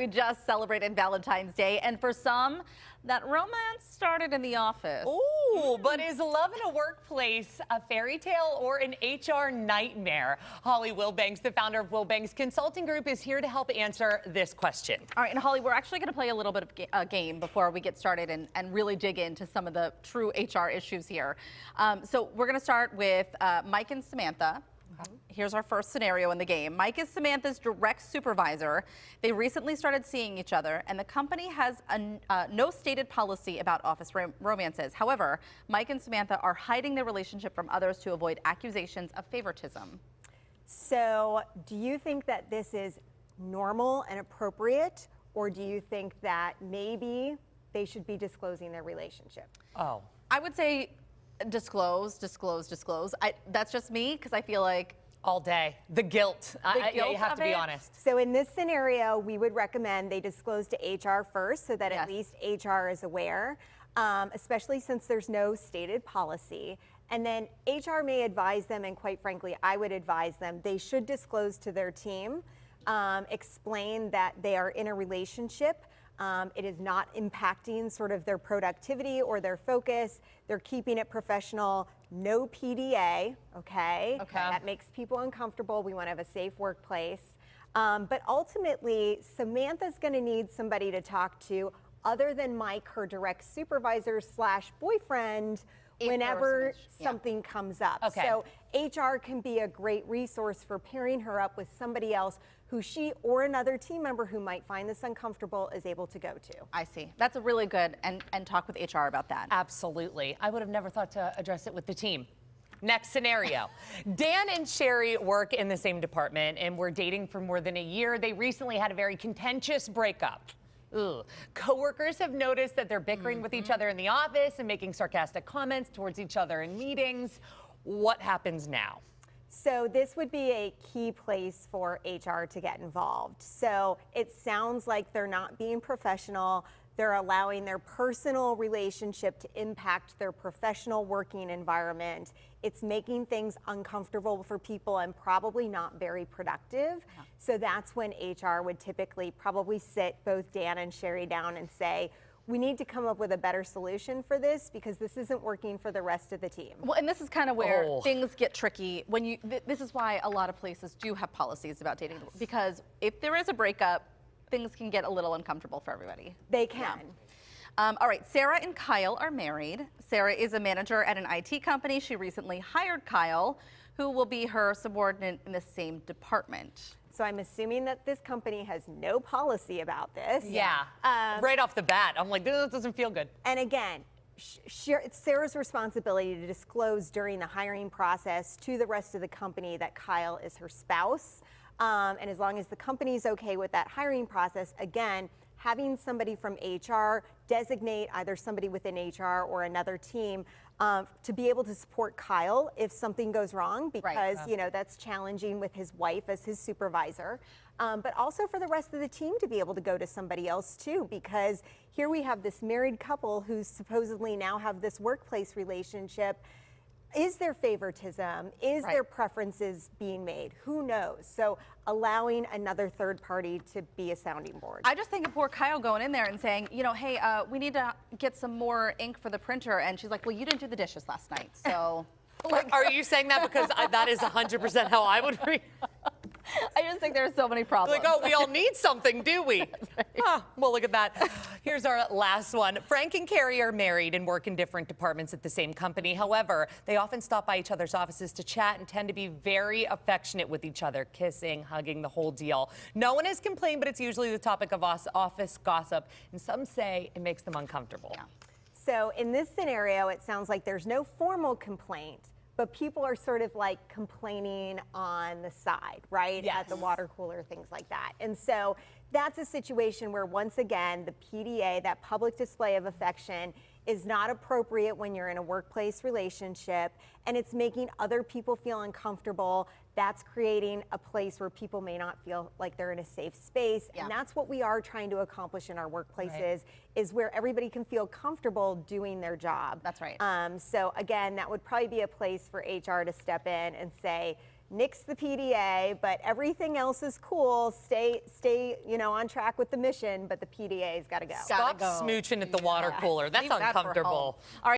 We just celebrated Valentine's Day, and for some, that romance started in the office. Ooh, but is love in a workplace a fairy tale or an HR nightmare? Holly Wilbanks, the founder of Wilbanks Consulting Group, is here to help answer this question. All right, and Holly, we're actually going to play a little bit of a game before we get started and really dig into some of the true HR issues here. So we're going to start with Mike and Samantha. Here's our first scenario in the game. Mike is Samantha's direct supervisor. They recently started seeing each other, and the company has no stated policy about office romances. However, Mike and Samantha are hiding their relationship from others to avoid accusations of favoritism. So do you think that this is normal and appropriate, or do you think that maybe they should be disclosing their relationship? Oh. I would say disclose. That's just me, because I feel like All day. The guilt. You have to be honest. So in this scenario, we would recommend they disclose to HR first so that Yes. at least HR is aware, especially since there's no stated policy. And then HR may advise them, and quite frankly, I would advise them, they should disclose to their team, explain that they are in a relationship. It is not impacting sort of their productivity or their focus. They're keeping it professional. No PDA, okay? That makes people uncomfortable. We want to have a safe workplace. But ultimately, Samantha's going to need somebody to talk to other than Mike, her direct supervisor / boyfriend, whenever something comes up. So HR can be a great resource for pairing her up with somebody else who she or another team member who might find this uncomfortable is able to go to. I see. That's a really good, and talk with HR about that. Absolutely. I would have never thought to address it with the team. Next scenario. Dan and Sherry work in the same department and were dating for more than a year. They recently had a very contentious breakup. Ugh. Coworkers have noticed that they're bickering with each other in the office and making sarcastic comments towards each other in meetings. What happens now? So this would be a key place for HR to get involved. So it sounds like they're not being professional. They're allowing their personal relationship to impact their professional working environment. It's making things uncomfortable for people and probably not very productive. So that's when HR would typically probably sit both Dan and Sherry down and say, we need to come up with a better solution for this because this isn't working for the rest of the team. Well, and this is kind of where things get tricky. When you, this is why a lot of places do have policies about dating, because if there is a breakup, things can get a little uncomfortable for everybody. They can. All right, Sarah and Kyle are married. Sarah is a manager at an IT company. She recently hired Kyle, who will be her subordinate in the same department. So I'm assuming that this company has no policy about this. Yeah, right off the bat, I'm like, this doesn't feel good. And again, it's Sarah's responsibility to disclose during the hiring process to the rest of the company that Kyle is her spouse. And as long as the company's okay with that hiring process, again, having somebody from HR designate either somebody within HR or another team to be able to support Kyle if something goes wrong, because you know that's challenging with his wife as his supervisor, but also for the rest of the team to be able to go to somebody else too, because here we have this married couple who supposedly now have this workplace relationship. Is there favoritism? Is there preferences being made? Who knows? So allowing another third party to be a sounding board. I just think of poor Kyle going in there and saying, you know, hey, we need to get some more ink for the printer. And she's like, well, you didn't do the dishes last night. So. Are you saying that because that is 100% how I would read? I just think there's so many problems. Like, oh, we all need something, do we? Well, look at that. Here's our last one. Frank and Carrie are married and work in different departments at the same company. However, they often stop by each other's offices to chat and tend to be very affectionate with each other, kissing, hugging, the whole deal. No one has complained, but it's usually the topic of office gossip, and some say it makes them uncomfortable. So in this scenario, it sounds like there's no formal complaint, but people are sort of like complaining on the side, right? At the water cooler, things like that. And so that's a situation where, once again, the PDA, that public display of affection, is not appropriate when you're in a workplace relationship, and it's making other people feel uncomfortable. that's creating a place where people may not feel like they're in a safe space. Yeah. And that's what we are trying to accomplish in our workplaces, is where everybody can feel comfortable doing their job. That's right. So again, that would probably be a place for HR to step in and say, nix the PDA, but everything else is cool. Stay, on track with the mission, but the PDA's got to go. Stop go. smooching at the water cooler. That's Leave that for home. uncomfortable. All right.